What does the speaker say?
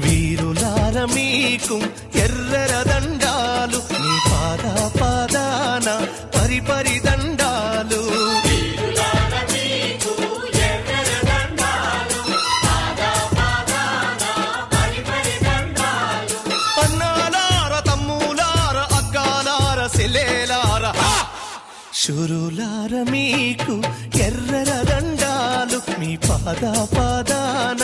వీరులార మీకు ఎర్రర దండాలు, మీ పాద పాదాన పరిపరి దండాలు. అన్నాలార తమ్ములార అక్కాలార సెలేలార శూరులార మీకు ఎర్రర దండాలు, మీ పాద పాదాన